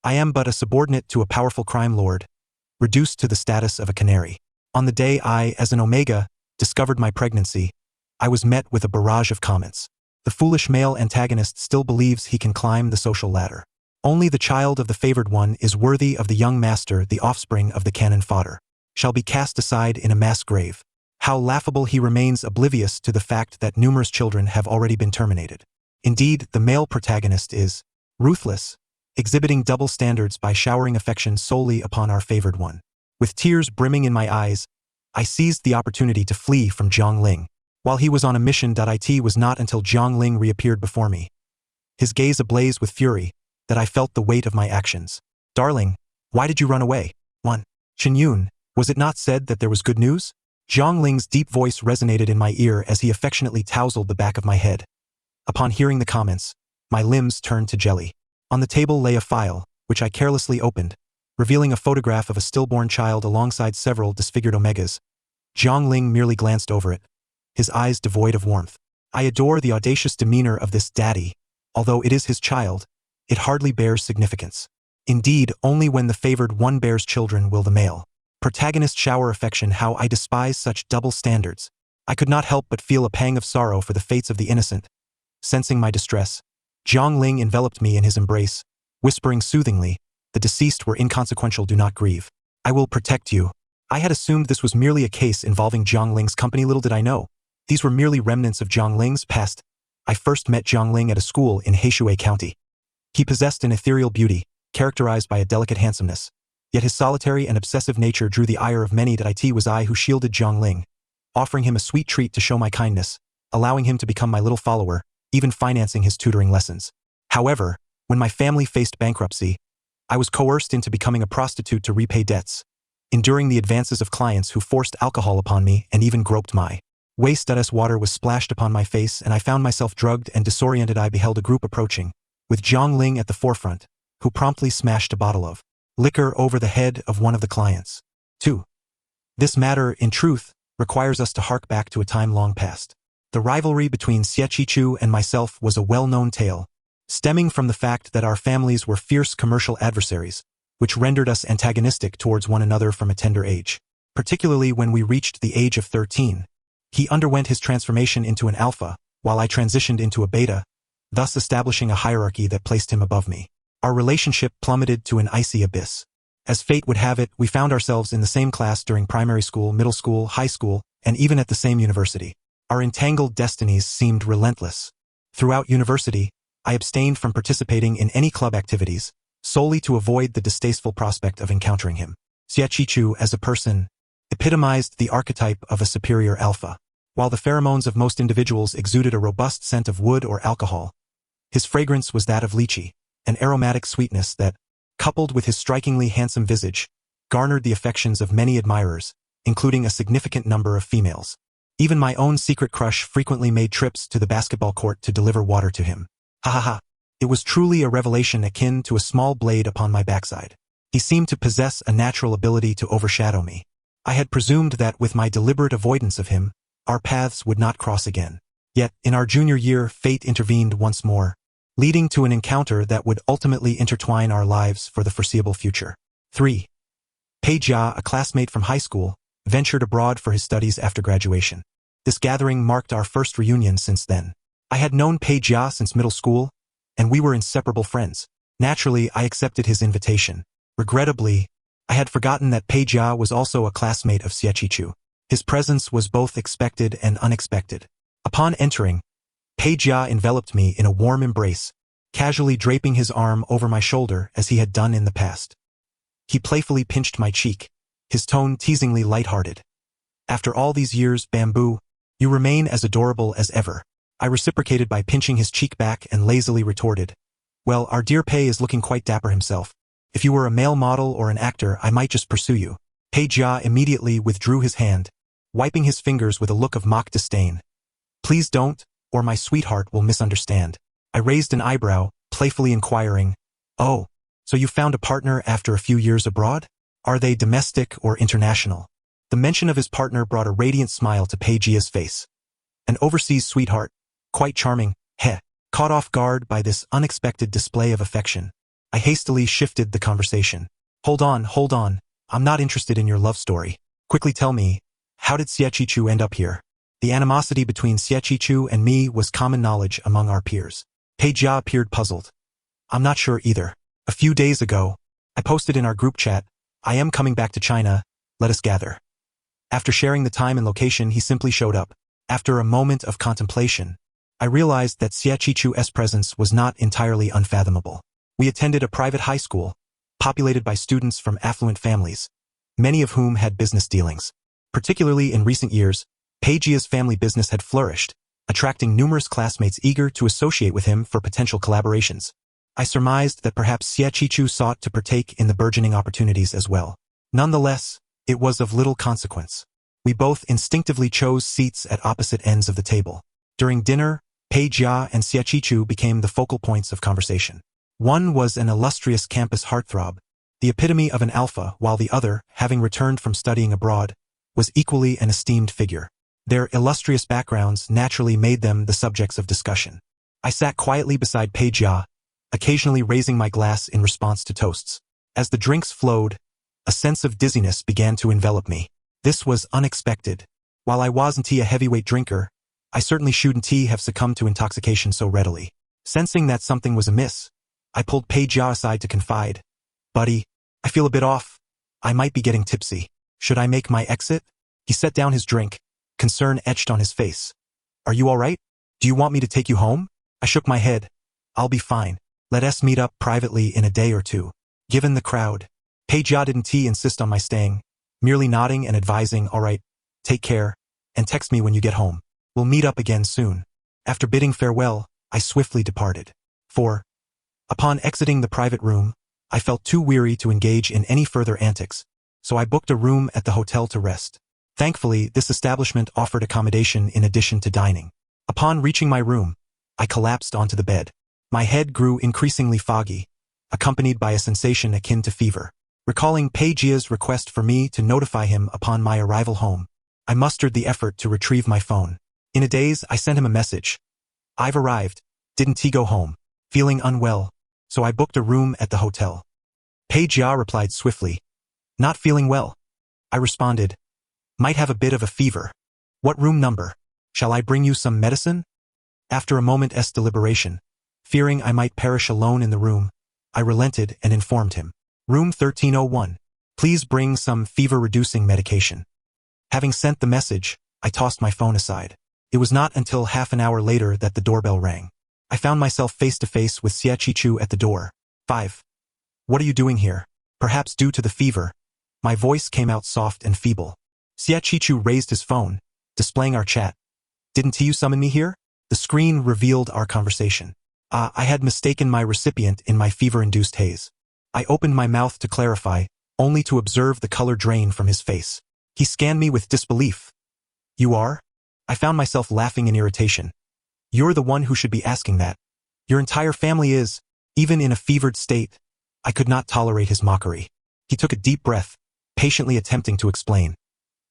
I am but a subordinate to a powerful crime lord, reduced to the status of a canary. On the day I, as an Omega, discovered my pregnancy, I was met with a barrage of comments. The foolish male antagonist still believes he can climb the social ladder. Only the child of the favored one is worthy of the young master, the offspring of the cannon fodder, shall be cast aside in a mass grave. How laughable he remains oblivious to the fact that numerous children have already been terminated. Indeed, the male protagonist is ruthless, exhibiting double standards by showering affection solely upon our favored one. With tears brimming in my eyes, I seized the opportunity to flee from Zhang Ling. While he was on a mission, it was not until Zhang Ling reappeared before me, his gaze ablaze with fury, that I felt the weight of my actions. Darling, why did you run away? 1. Qinyun, was it not said that there was good news? Zhang Ling's deep voice resonated in my ear as he affectionately tousled the back of my head. Upon hearing the comments, my limbs turned to jelly. On the table lay a file, which I carelessly opened, revealing a photograph of a stillborn child alongside several disfigured Omegas. Zhang Ling merely glanced over it, his eyes devoid of warmth. I adore the audacious demeanor of this daddy. Although it is his child, it hardly bears significance. Indeed, only when the favored one bears children will the male protagonist shower affection. How I despise such double standards. I could not help but feel a pang of sorrow for the fates of the innocent. Sensing my distress, Zhang Ling enveloped me in his embrace, whispering soothingly, "The deceased were inconsequential, do not grieve. I will protect you." I had assumed this was merely a case involving Zhang Ling's company. Little did I know, these were merely remnants of Zhang Ling's past. I first met Zhang Ling at a school in Heishui County. He possessed an ethereal beauty, characterized by a delicate handsomeness. Yet his solitary and obsessive nature drew the ire of many. It was I who shielded Zhang Ling, offering him a sweet treat to show my kindness, allowing him to become my little follower, even financing his tutoring lessons. However, when my family faced bankruptcy, I was coerced into becoming a prostitute to repay debts, enduring the advances of clients who forced alcohol upon me and even groped my waist. Water was splashed upon my face and I found myself drugged and disoriented. I beheld a group approaching, with Zhang Ling at the forefront, who promptly smashed a bottle of liquor over the head of one of the clients. 2. This matter, in truth, requires us to hark back to a time long past. The rivalry between Xieqichu and myself was a well-known tale, stemming from the fact that our families were fierce commercial adversaries, which rendered us antagonistic towards one another from a tender age. Particularly when we reached the age of 13. He underwent his transformation into an alpha, while I transitioned into a beta, thus establishing a hierarchy that placed him above me. Our relationship plummeted to an icy abyss. As fate would have it, we found ourselves in the same class during primary school, middle school, high school, and even at the same university. Our entangled destinies seemed relentless. Throughout university, I abstained from participating in any club activities, solely to avoid the distasteful prospect of encountering him. Xieqichu, as a person, epitomized the archetype of a superior alpha. While the pheromones of most individuals exuded a robust scent of wood or alcohol, his fragrance was that of lychee, an aromatic sweetness that, coupled with his strikingly handsome visage, garnered the affections of many admirers, including a significant number of females. Even my own secret crush frequently made trips to the basketball court to deliver water to him. Ha ha ha. It was truly a revelation akin to a small blade upon my backside. He seemed to possess a natural ability to overshadow me. I had presumed that with my deliberate avoidance of him, our paths would not cross again. Yet, in our junior year, fate intervened once more, leading to an encounter that would ultimately intertwine our lives for the foreseeable future. 3. Pei Jia, a classmate from high school, ventured abroad for his studies after graduation. This gathering marked our first reunion since then. I had known Pei Jia since middle school, and we were inseparable friends. Naturally, I accepted his invitation. Regrettably, I had forgotten that Pei Jia was also a classmate of Xieqichu. His presence was both expected and unexpected. Upon entering, Pei Jia enveloped me in a warm embrace, casually draping his arm over my shoulder as he had done in the past. He playfully pinched my cheek, his tone teasingly lighthearted. "After all these years, Bamboo, you remain as adorable as ever." I reciprocated by pinching his cheek back and lazily retorted, "Well, our dear Pei is looking quite dapper himself. If you were a male model or an actor, I might just pursue you." Pei Jia immediately withdrew his hand, wiping his fingers with a look of mock disdain. "Please don't, or my sweetheart will misunderstand." I raised an eyebrow, playfully inquiring, "Oh, so you found a partner after a few years abroad? Are they domestic or international?" The mention of his partner brought a radiant smile to Pei Jia's face. "An overseas sweetheart, quite charming." Caught off guard by this unexpected display of affection, I hastily shifted the conversation. Hold on. I'm not interested in your love story. Quickly tell me, how did Xieqichu end up here? The animosity between Xieqichu and me was common knowledge among our peers. Pei Jia appeared puzzled. I'm not sure either. A few days ago, I posted in our group chat, I am coming back to China, let us gather. After sharing the time and location, he simply showed up. After a moment of contemplation, I realized that Xieqichu's presence was not entirely unfathomable. We attended a private high school, populated by students from affluent families, many of whom had business dealings. Particularly in recent years, Pei Jia's family business had flourished, attracting numerous classmates eager to associate with him for potential collaborations. I surmised that perhaps Xieqichu sought to partake in the burgeoning opportunities as well. Nonetheless, it was of little consequence. We both instinctively chose seats at opposite ends of the table. During dinner, Pei Jia and Xieqichu became the focal points of conversation. One was an illustrious campus heartthrob, the epitome of an alpha, while the other, having returned from studying abroad, was equally an esteemed figure. Their illustrious backgrounds naturally made them the subjects of discussion. I sat quietly beside Pei Jia, occasionally raising my glass in response to toasts. As the drinks flowed, a sense of dizziness began to envelop me. This was unexpected. While I wasn't a heavyweight drinker, I certainly shouldn't have succumbed to intoxication so readily. Sensing that something was amiss, I pulled Pei Jia aside to confide. Buddy, I feel a bit off. I might be getting tipsy. Should I make my exit? He set down his drink, concern etched on his face. Are you all right? Do you want me to take you home? I shook my head. I'll be fine. Let us meet up privately in a day or two. Given the crowd, Pei Jia didn't insist on my staying, merely nodding and advising, all right, take care, and text me when you get home. We'll meet up again soon. After bidding farewell, I swiftly departed. Upon exiting the private room, I felt too weary to engage in any further antics, so I booked a room at the hotel to rest. Thankfully, this establishment offered accommodation in addition to dining. Upon reaching my room, I collapsed onto the bed. My head grew increasingly foggy, accompanied by a sensation akin to fever. Recalling Pei Jia's request for me to notify him upon my arrival home, I mustered the effort to retrieve my phone. In a daze, I sent him a message. I've arrived. Didn't he go home? Feeling unwell, so I booked a room at the hotel. Pei Jia replied swiftly. Not feeling well. I responded. Might have a bit of a fever. What room number? Shall I bring you some medicine? After a moment's deliberation, fearing I might perish alone in the room, I relented and informed him. Room 1301. Please bring some fever-reducing medication. Having sent the message, I tossed my phone aside. It was not until half an hour later that the doorbell rang. I found myself face-to-face with Xieqichu at the door. 5. What are you doing here? Perhaps due to the fever. My voice came out soft and feeble. Xieqichu raised his phone, displaying our chat. Didn't you summon me here? The screen revealed our conversation. I had mistaken my recipient in my fever-induced haze. I opened my mouth to clarify, only to observe the color drain from his face. He scanned me with disbelief. You are? I found myself laughing in irritation. You're the one who should be asking that. Your entire family is, even in a fevered state. I could not tolerate his mockery. He took a deep breath, patiently attempting to explain.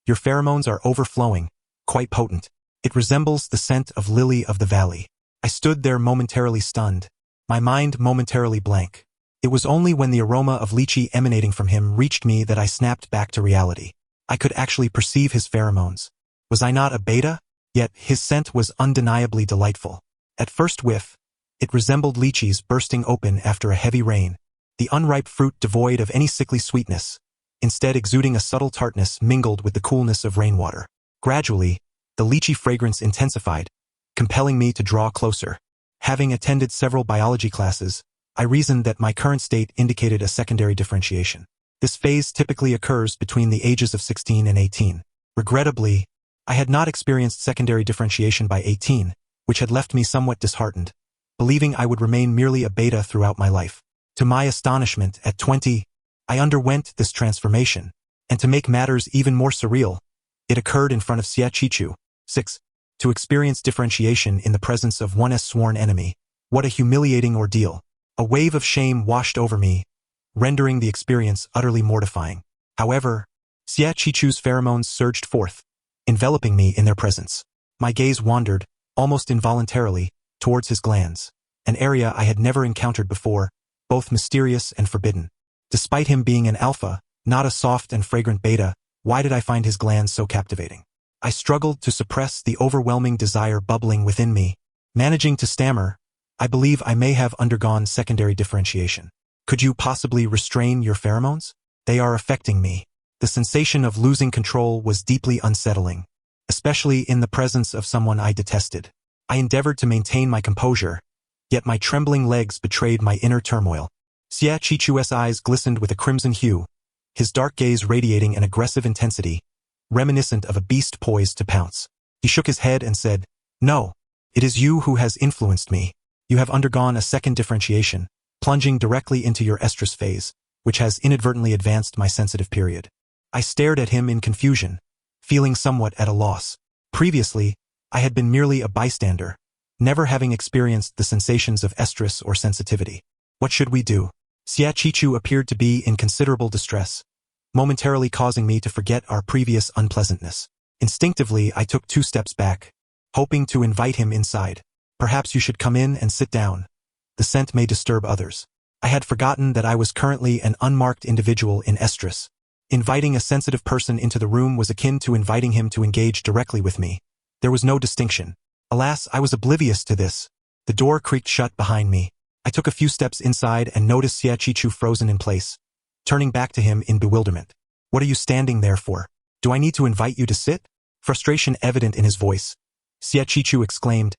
Your pheromones are overflowing, quite potent. It resembles the scent of lily of the valley. I stood there momentarily stunned, my mind momentarily blank. It was only when the aroma of lychee emanating from him reached me that I snapped back to reality. I could actually perceive his pheromones. Was I not a beta? Yet his scent was undeniably delightful. At first whiff, it resembled lychees bursting open after a heavy rain, the unripe fruit devoid of any sickly sweetness, instead exuding a subtle tartness mingled with the coolness of rainwater. Gradually, the lychee fragrance intensified, compelling me to draw closer. Having attended several biology classes, I reasoned that my current state indicated a secondary differentiation. This phase typically occurs between the ages of 16 and 18. Regrettably, I had not experienced secondary differentiation by 18, which had left me somewhat disheartened, believing I would remain merely a beta throughout my life. To my astonishment, at 20, I underwent this transformation, and to make matters even more surreal, it occurred in front of Xieqichu. 6. To experience differentiation in the presence of one's sworn enemy. What a humiliating ordeal. A wave of shame washed over me, rendering the experience utterly mortifying. However, Xieqichu's pheromones surged forth, enveloping me in their presence. My gaze wandered, almost involuntarily, towards his glands, an area I had never encountered before, both mysterious and forbidden. Despite him being an alpha, not a soft and fragrant beta, why did I find his glands so captivating? I struggled to suppress the overwhelming desire bubbling within me. Managing to stammer, I believe I may have undergone secondary differentiation. Could you possibly restrain your pheromones? They are affecting me. The sensation of losing control was deeply unsettling, especially in the presence of someone I detested. I endeavored to maintain my composure, yet my trembling legs betrayed my inner turmoil. Xia Qichu's eyes glistened with a crimson hue, his dark gaze radiating an aggressive intensity, reminiscent of a beast poised to pounce. He shook his head and said, "No, it is you who has influenced me. You have undergone a second differentiation, plunging directly into your estrus phase, which has inadvertently advanced my sensitive period." I stared at him in confusion, feeling somewhat at a loss. Previously, I had been merely a bystander, never having experienced the sensations of estrus or sensitivity. What should we do? Xia Qichu appeared to be in considerable distress, momentarily causing me to forget our previous unpleasantness. Instinctively, I took 2 steps back, hoping to invite him inside. "Perhaps you should come in and sit down. The scent may disturb others." I had forgotten that I was currently an unmarked individual in Estrus. Inviting a sensitive person into the room was akin to inviting him to engage directly with me. There was no distinction. Alas, I was oblivious to this. The door creaked shut behind me. I took a few steps inside and noticed Xia Qichu frozen in place, turning back to him in bewilderment. "What are you standing there for? Do I need to invite you to sit?" Frustration evident in his voice. Xia Qichu exclaimed,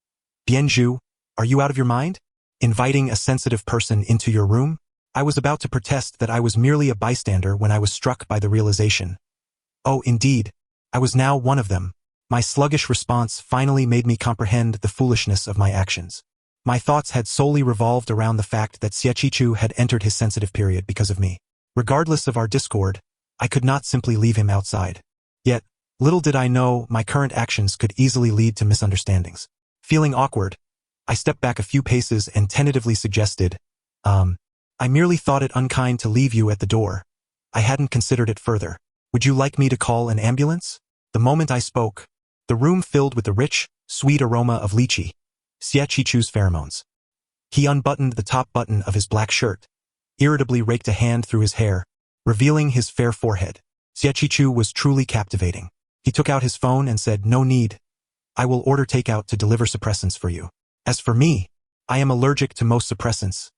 "Bianzhu, are you out of your mind? Inviting a sensitive person into your room?" I was about to protest that I was merely a bystander when I was struck by the realization. Oh, indeed, I was now one of them. My sluggish response finally made me comprehend the foolishness of my actions. My thoughts had solely revolved around the fact that Xia Qichu had entered his sensitive period because of me. Regardless of our discord, I could not simply leave him outside. Yet, little did I know my current actions could easily lead to misunderstandings. Feeling awkward, I stepped back a few paces and tentatively suggested, "I merely thought it unkind to leave you at the door. I hadn't considered it further. Would you like me to call an ambulance?" The moment I spoke, the room filled with the rich, sweet aroma of lychee, Xia Qichu's pheromones. He unbuttoned the top button of his black shirt, irritably raked a hand through his hair, revealing his fair forehead. Xia Qichu was truly captivating. He took out his phone and said, "No need. I will order takeout to deliver suppressants for you. As for me, I am allergic to most suppressants.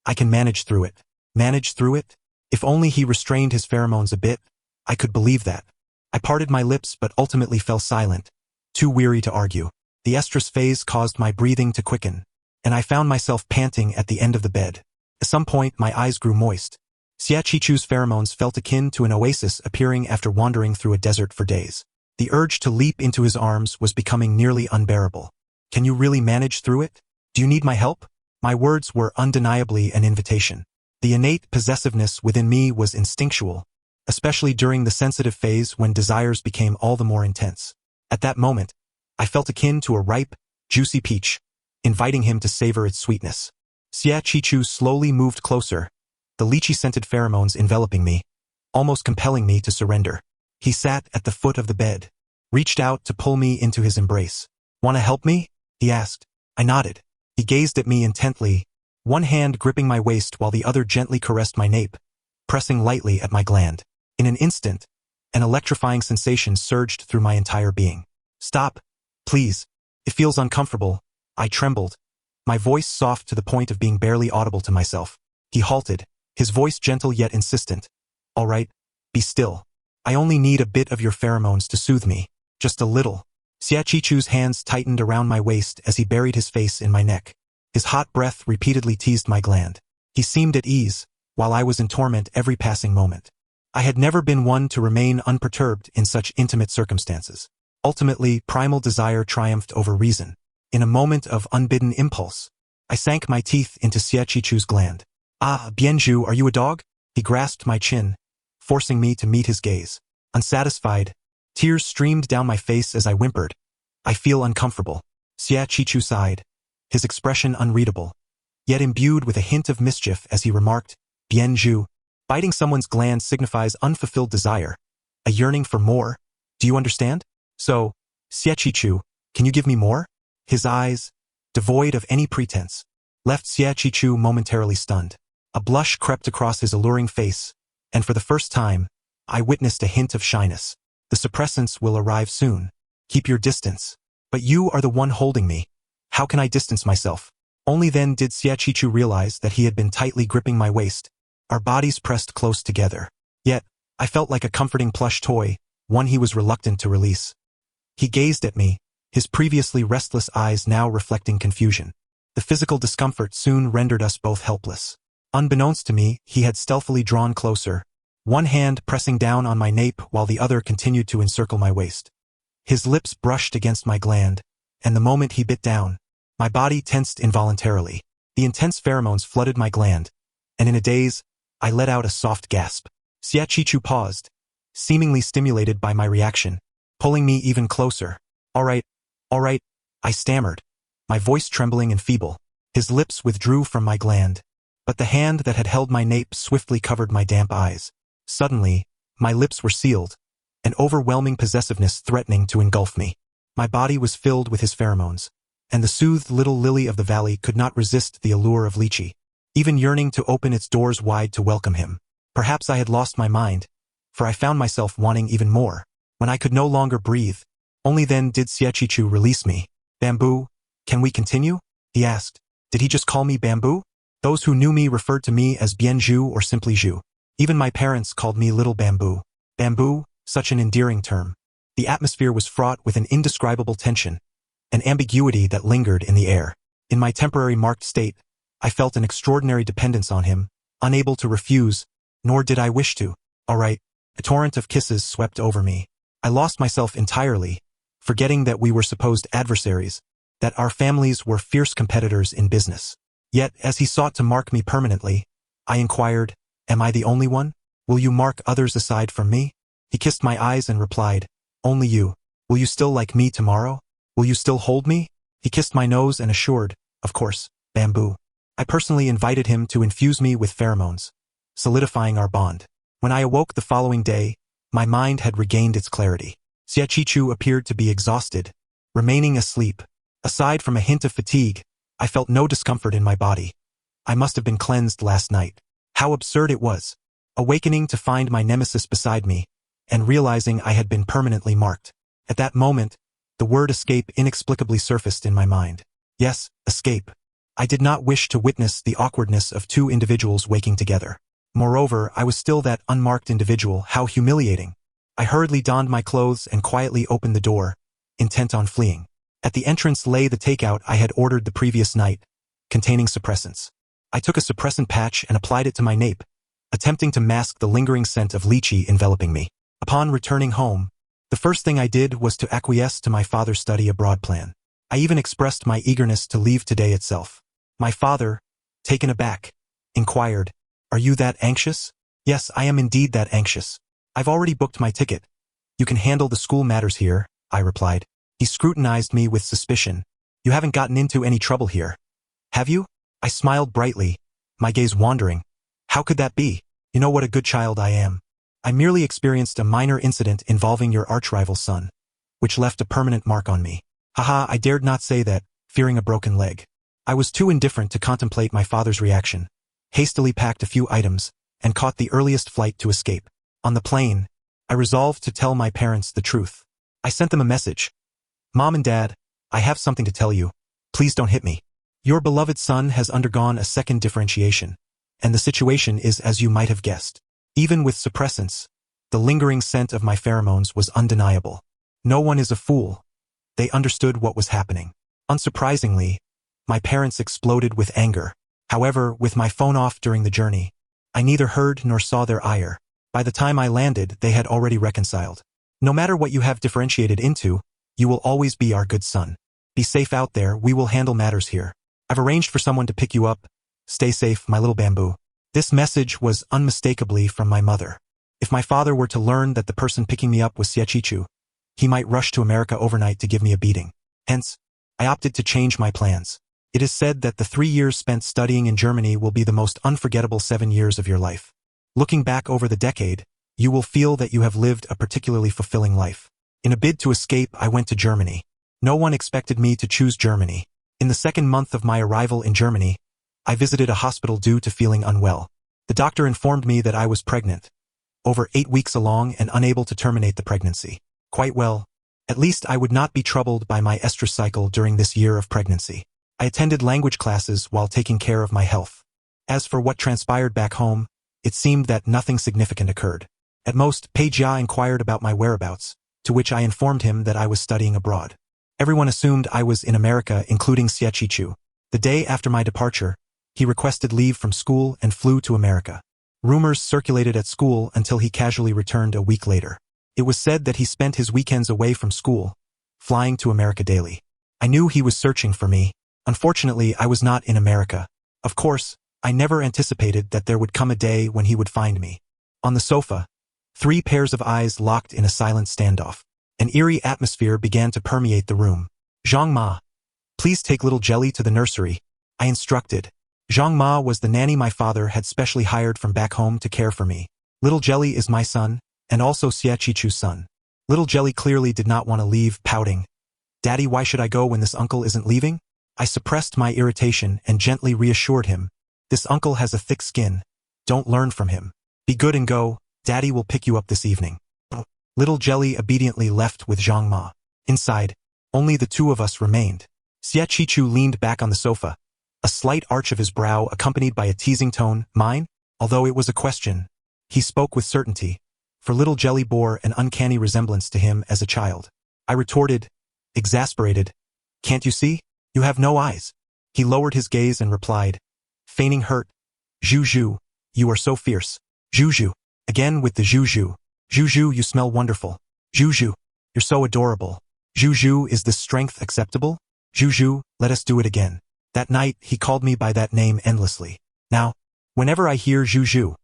I can manage through it." Manage through it? If only he restrained his pheromones a bit, I could believe that. I parted my lips but ultimately fell silent, too weary to argue. The estrus phase caused my breathing to quicken, and I found myself panting at the end of the bed. At some point, my eyes grew moist. Xia Qichu's pheromones felt akin to an oasis appearing after wandering through a desert for days. The urge to leap into his arms was becoming nearly unbearable. "Can you really manage through it? Do you need my help?" My words were undeniably an invitation. The innate possessiveness within me was instinctual, especially during the sensitive phase when desires became all the more intense. At that moment, I felt akin to a ripe, juicy peach, inviting him to savor its sweetness. Xia Qichu slowly moved closer, the lychee-scented pheromones enveloping me, almost compelling me to surrender. He sat at the foot of the bed, reached out to pull me into his embrace. "Want to help me?" he asked. I nodded. He gazed at me intently, one hand gripping my waist while the other gently caressed my nape, pressing lightly at my gland. In an instant, an electrifying sensation surged through my entire being. "Stop, please. It feels uncomfortable." I trembled, my voice soft to the point of being barely audible to myself. He halted, his voice gentle yet insistent. "All right, be still. I only need a bit of your pheromones to soothe me. Just a little." Xia Qichu's hands tightened around my waist as he buried his face in my neck. His hot breath repeatedly teased my gland. He seemed at ease, while I was in torment every passing moment. I had never been one to remain unperturbed in such intimate circumstances. Ultimately, primal desire triumphed over reason. In a moment of unbidden impulse, I sank my teeth into Xia Qichu's gland. "Ah, Bianzhu, are you a dog?" He grasped my chin, forcing me to meet his gaze. Unsatisfied, tears streamed down my face as I whimpered, "I feel uncomfortable." Xia Qichu sighed, his expression unreadable, yet imbued with a hint of mischief as he remarked, "Bianzhu, biting someone's gland signifies unfulfilled desire, a yearning for more. Do you understand? So, Xia Qichu, can you give me more?" His eyes, devoid of any pretense, left Xia Qichu momentarily stunned. A blush crept across his alluring face, and for the first time, I witnessed a hint of shyness. The suppressants will arrive soon. Keep your distance. But you are the one holding me. How can I distance myself? Only then did Xiaqichu realize that he had been tightly gripping my waist. Our bodies pressed close together. Yet, I felt like a comforting plush toy, one he was reluctant to release. He gazed at me, his previously restless eyes now reflecting confusion. The physical discomfort soon rendered us both helpless. Unbeknownst to me, he had stealthily drawn closer, one hand pressing down on my nape while the other continued to encircle my waist. His lips brushed against my gland, and the moment he bit down, my body tensed involuntarily. The intense pheromones flooded my gland, and in a daze, I let out a soft gasp. Xiaqichu paused, seemingly stimulated by my reaction, pulling me even closer. All right, I stammered, my voice trembling and feeble. His lips withdrew from my gland, but the hand that had held my nape swiftly covered my damp eyes. Suddenly, my lips were sealed, an overwhelming possessiveness threatening to engulf me. My body was filled with his pheromones, and the soothed little lily of the valley could not resist the allure of lychee, even yearning to open its doors wide to welcome him. Perhaps I had lost my mind, for I found myself wanting even more. When I could no longer breathe, only then did Xiaqichu release me. Bamboo, can we continue? He asked. Did he just call me Bamboo? Those who knew me referred to me as Bienju or simply Zhu. Even my parents called me Little Bamboo. Bamboo, such an endearing term. The atmosphere was fraught with an indescribable tension, an ambiguity that lingered in the air. In my temporary marked state, I felt an extraordinary dependence on him, unable to refuse, nor did I wish to. All right. A torrent of kisses swept over me. I lost myself entirely, forgetting that we were supposed adversaries, that our families were fierce competitors in business. Yet, as he sought to mark me permanently, I inquired, am I the only one? Will you mark others aside from me? He kissed my eyes and replied, only you. Will you still like me tomorrow? Will you still hold me? He kissed my nose and assured, of course, Bamboo. I personally invited him to infuse me with pheromones, solidifying our bond. When I awoke the following day, my mind had regained its clarity. Xiaqichu appeared to be exhausted, remaining asleep. Aside from a hint of fatigue, I felt no discomfort in my body. I must have been cleansed last night. How absurd it was. Awakening to find my nemesis beside me, and realizing I had been permanently marked. At that moment, the word escape inexplicably surfaced in my mind. Yes, escape. I did not wish to witness the awkwardness of two individuals waking together. Moreover, I was still that unmarked individual. How humiliating. I hurriedly donned my clothes and quietly opened the door, intent on fleeing. At the entrance lay the takeout I had ordered the previous night, containing suppressants. I took a suppressant patch and applied it to my nape, attempting to mask the lingering scent of lychee enveloping me. Upon returning home, the first thing I did was to acquiesce to my father's study abroad plan. I even expressed my eagerness to leave today itself. My father, taken aback, inquired, "Are you that anxious?" "Yes, I am indeed that anxious. I've already booked my ticket. You can handle the school matters here," I replied. He scrutinized me with suspicion. "You haven't gotten into any trouble here, have you?" I smiled brightly, my gaze wandering. "How could that be? You know what a good child I am. I merely experienced a minor incident involving your arch-rival's son, which left a permanent mark on me." Haha, I dared not say that, fearing a broken leg. I was too indifferent to contemplate my father's reaction, hastily packed a few items, and caught the earliest flight to escape. On the plane, I resolved to tell my parents the truth. I sent them a message. "Mom and Dad, I have something to tell you. Please don't hit me. Your beloved son has undergone a second differentiation, and the situation is as you might have guessed. Even with suppressants, the lingering scent of my pheromones was undeniable. No one is a fool." They understood what was happening. Unsurprisingly, my parents exploded with anger. However, with my phone off during the journey, I neither heard nor saw their ire. By the time I landed, they had already reconciled. "No matter what you have differentiated into, you will always be our good son. Be safe out there, we will handle matters here. I've arranged for someone to pick you up. Stay safe, my little Bamboo." This message was unmistakably from my mother. If my father were to learn that the person picking me up was Xiaqichu, he might rush to America overnight to give me a beating. Hence, I opted to change my plans. It is said that the 3 years spent studying in Germany will be the most unforgettable 7 years of your life. Looking back over the decade, you will feel that you have lived a particularly fulfilling life. In a bid to escape, I went to Germany. No one expected me to choose Germany. In the second month of my arrival in Germany, I visited a hospital due to feeling unwell. The doctor informed me that I was pregnant, over 8 weeks along and unable to terminate the pregnancy. Quite well. At least I would not be troubled by my estrus cycle during this year of pregnancy. I attended language classes while taking care of my health. As for what transpired back home, it seemed that nothing significant occurred. At most, Peijia inquired about my whereabouts, to which I informed him that I was studying abroad. Everyone assumed I was in America, including Xiaqichu. The day after my departure, he requested leave from school and flew to America. Rumors circulated at school until he casually returned a week later. It was said that he spent his weekends away from school, flying to America daily. I knew he was searching for me. Unfortunately, I was not in America. Of course, I never anticipated that there would come a day when he would find me. On the sofa, 3 pairs of eyes locked in a silent standoff. An eerie atmosphere began to permeate the room. Zhang Ma, please take little Jelly to the nursery, I instructed. Zhang Ma was the nanny my father had specially hired from back home to care for me. Little Jelly is my son, and also Xiaqichu's son. Little Jelly clearly did not want to leave, pouting. Daddy, why should I go when this uncle isn't leaving? I suppressed my irritation and gently reassured him. This uncle has a thick skin. Don't learn from him. Be good and go. Daddy will pick you up this evening. Little Jelly obediently left with Zhang Ma. Inside, only the 2 of us remained. Xiaqichu leaned back on the sofa, a slight arch of his brow accompanied by a teasing tone. Mine? Although it was a question, he spoke with certainty, for little Jelly bore an uncanny resemblance to him as a child. I retorted, exasperated. Can't you see? You have no eyes. He lowered his gaze and replied, feigning hurt. Zhu, you are so fierce. Zhu, again with the Zhu. Zhu, you smell wonderful. Zhu, you're so adorable. Zhu, is this strength acceptable? Zhu, let us do it again. That night, he called me by that name endlessly. Now, whenever I hear Zhu,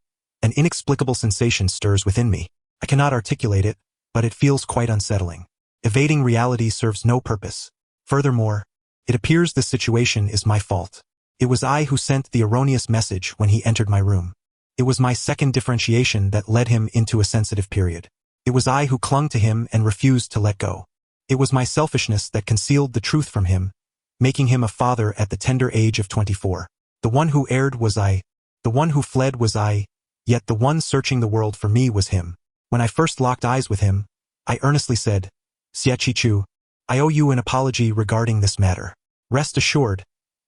an inexplicable sensation stirs within me. I cannot articulate it, but it feels quite unsettling. Evading reality serves no purpose. Furthermore, it appears this situation is my fault. It was I who sent the erroneous message when he entered my room. It was my second differentiation that led him into a sensitive period. It was I who clung to him and refused to let go. It was my selfishness that concealed the truth from him, making him a father at the tender age of 24. The one who erred was I. The one who fled was I. Yet the one searching the world for me was him. When I first locked eyes with him, I earnestly said, Xiaqichu, I owe you an apology regarding this matter. Rest assured,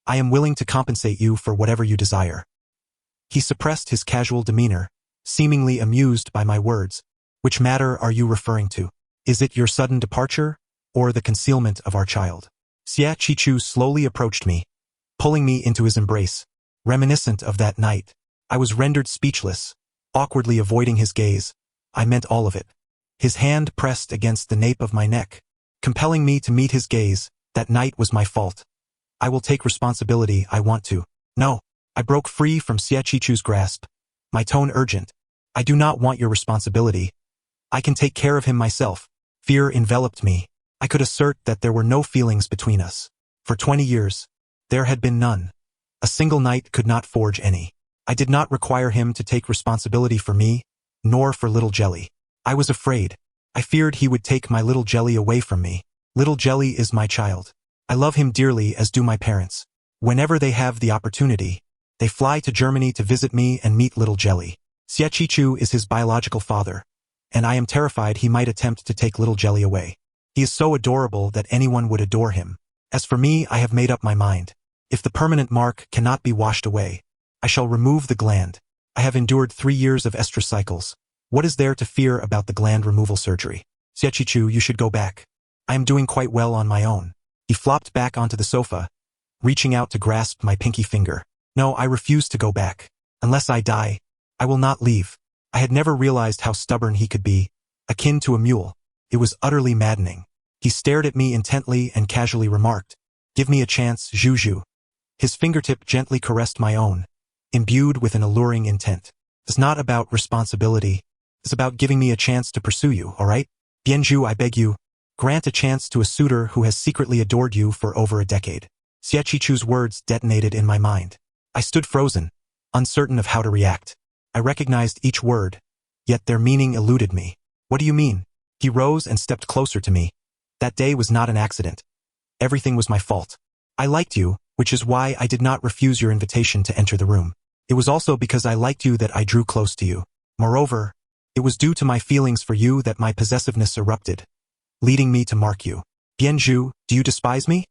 I am willing to compensate you for whatever you desire. He suppressed his casual demeanor, seemingly amused by my words. Which matter are you referring to? Is it your sudden departure, or the concealment of our child? Xiaqichu slowly approached me, pulling me into his embrace. Reminiscent of that night, I was rendered speechless, awkwardly avoiding his gaze. I meant all of it. His hand pressed against the nape of my neck, compelling me to meet his gaze. That night was my fault. I will take responsibility. I want to. No. I broke free from Xiaqichu's grasp, my tone urgent. I do not want your responsibility. I can take care of him myself. Fear enveloped me. I could assert that there were no feelings between us. For 20 years, there had been none. A single night could not forge any. I did not require him to take responsibility for me, nor for little Jelly. I was afraid. I feared he would take my little Jelly away from me. Little Jelly is my child. I love him dearly, as do my parents. Whenever they have the opportunity, they fly to Germany to visit me and meet little Jelly. Xiaqichu is his biological father, and I am terrified he might attempt to take little Jelly away. He is so adorable that anyone would adore him. As for me, I have made up my mind. If the permanent mark cannot be washed away, I shall remove the gland. I have endured 3 years of estrus cycles. What is there to fear about the gland removal surgery? Xiaqichu, you should go back. I am doing quite well on my own. He flopped back onto the sofa, reaching out to grasp my pinky finger. No, I refuse to go back. Unless I die, I will not leave. I had never realized how stubborn he could be, akin to a mule. It was utterly maddening. He stared at me intently and casually remarked, "Give me a chance, Zhu." His fingertip gently caressed my own, imbued with an alluring intent. It's not about responsibility. It's about giving me a chance to pursue you, all right? Bianzhu, I beg you, grant a chance to a suitor who has secretly adored you for over a decade. Xiaqichu's words detonated in my mind. I stood frozen, uncertain of how to react. I recognized each word, yet their meaning eluded me. What do you mean? He rose and stepped closer to me. That day was not an accident. Everything was my fault. I liked you, which is why I did not refuse your invitation to enter the room. It was also because I liked you that I drew close to you. Moreover, it was due to my feelings for you that my possessiveness erupted, leading me to mark you. Bianju, do you despise me?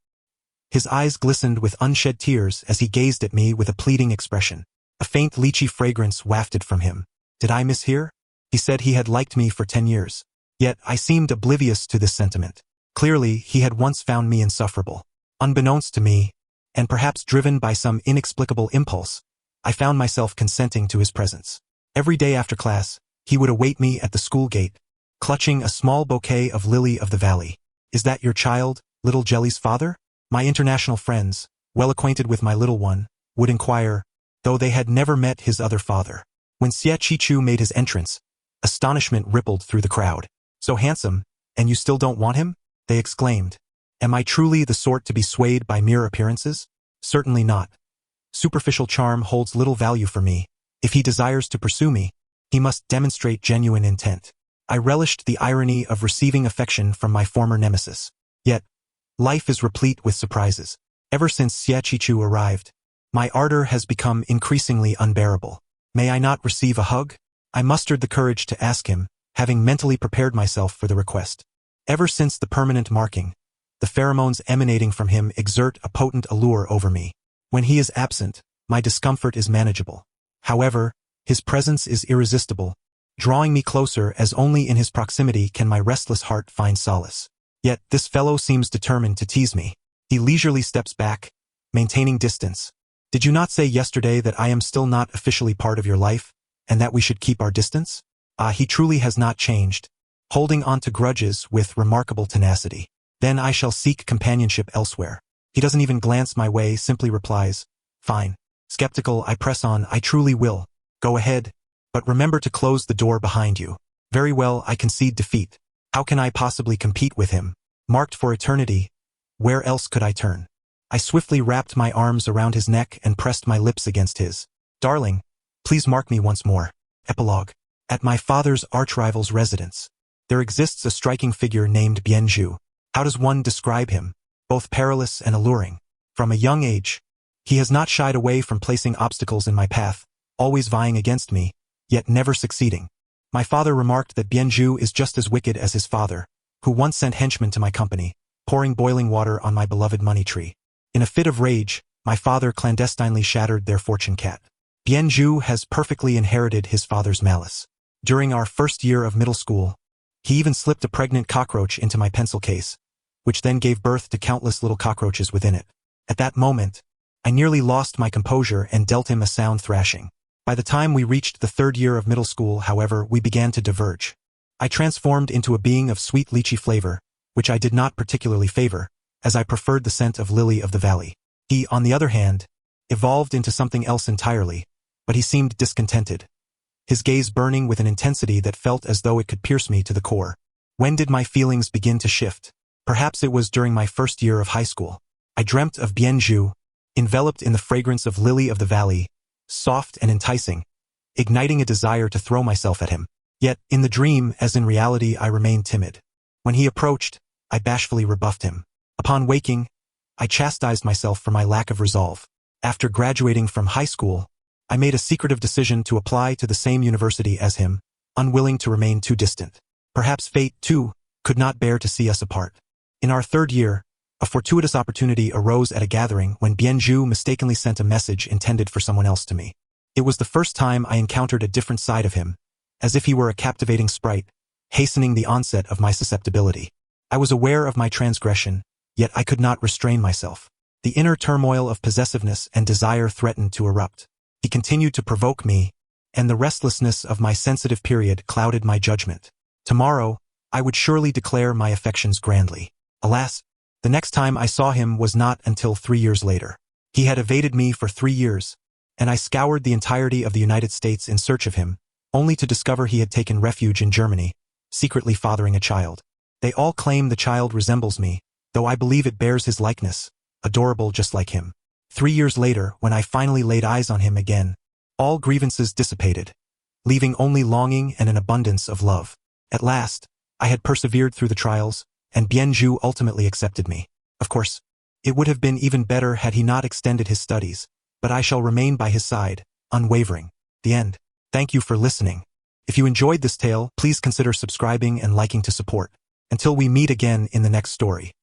His eyes glistened with unshed tears as he gazed at me with a pleading expression. A faint lychee fragrance wafted from him. Did I mishear? He said he had liked me for 10 years. Yet I seemed oblivious to this sentiment. Clearly, he had once found me insufferable. Unbeknownst to me, and perhaps driven by some inexplicable impulse, I found myself consenting to his presence. Every day after class, he would await me at the school gate, clutching a small bouquet of lily of the valley. Is that your child, little Jelly's father? My international friends, well acquainted with my little one, would inquire, though they had never met his other father. When Xie Qichu made his entrance, astonishment rippled through the crowd. So handsome, and you still don't want him? They exclaimed. Am I truly the sort to be swayed by mere appearances? Certainly not. Superficial charm holds little value for me. If he desires to pursue me, he must demonstrate genuine intent. I relished the irony of receiving affection from my former nemesis. Yet, life is replete with surprises. Ever since Xie Qichu arrived, my ardor has become increasingly unbearable. May I not receive a hug? I mustered the courage to ask him, having mentally prepared myself for the request. Ever since the permanent marking, the pheromones emanating from him exert a potent allure over me. When he is absent, my discomfort is manageable. However, his presence is irresistible, drawing me closer as only in his proximity can my restless heart find solace. Yet this fellow seems determined to tease me. He leisurely steps back, maintaining distance. Did you not say yesterday that I am still not officially part of your life, and that we should keep our distance? He truly has not changed, holding on to grudges with remarkable tenacity. Then I shall seek companionship elsewhere. He doesn't even glance my way, simply replies, fine. Skeptical, I press on, I truly will. Go ahead, but remember to close the door behind you. Very well, I concede defeat. How can I possibly compete with him? Marked for eternity, where else could I turn? I swiftly wrapped my arms around his neck and pressed my lips against his. Darling, please mark me once more. Epilogue. At my father's archrival's residence, there exists a striking figure named Bianju. How does one describe him? Both perilous and alluring. From a young age, he has not shied away from placing obstacles in my path, always vying against me, yet never succeeding. My father remarked that Bianju is just as wicked as his father, who once sent henchmen to my company, pouring boiling water on my beloved money tree. In a fit of rage, my father clandestinely shattered their fortune cat. Bianju has perfectly inherited his father's malice. During our first year of middle school, he even slipped a pregnant cockroach into my pencil case, which then gave birth to countless little cockroaches within it. At that moment, I nearly lost my composure and dealt him a sound thrashing. By the time we reached the third year of middle school, however, we began to diverge. I transformed into a being of sweet lychee flavor, which I did not particularly favor, as I preferred the scent of lily of the valley. He, on the other hand, evolved into something else entirely, but he seemed discontented, his gaze burning with an intensity that felt as though it could pierce me to the core. When did my feelings begin to shift? Perhaps it was during my first year of high school. I dreamt of Bianju, enveloped in the fragrance of lily of the valley, soft and enticing, igniting a desire to throw myself at him. Yet, in the dream as in reality, I remained timid. When he approached, I bashfully rebuffed him. Upon waking, I chastised myself for my lack of resolve. After graduating from high school, I made a secretive decision to apply to the same university as him, unwilling to remain too distant. Perhaps fate, too, could not bear to see us apart. In our third year, a fortuitous opportunity arose at a gathering when Bianju mistakenly sent a message intended for someone else to me. It was the first time I encountered a different side of him, as if he were a captivating sprite, hastening the onset of my susceptibility. I was aware of my transgression, yet I could not restrain myself. The inner turmoil of possessiveness and desire threatened to erupt. He continued to provoke me, and the restlessness of my sensitive period clouded my judgment. Tomorrow, I would surely declare my affections grandly. Alas, the next time I saw him was not until 3 years later. He had evaded me for 3 years, and I scoured the entirety of the United States in search of him, only to discover he had taken refuge in Germany, secretly fathering a child. They all claim the child resembles me, though I believe it bears his likeness, adorable just like him. 3 years later, when I finally laid eyes on him again, all grievances dissipated, leaving only longing and an abundance of love. At last, I had persevered through the trials, and Bianju ultimately accepted me. Of course, It would have been even better had he not extended his studies, but I shall remain by his side, unwavering. The end. Thank you for listening. If you enjoyed this tale, please consider subscribing and liking to support. Until we meet again in the next story.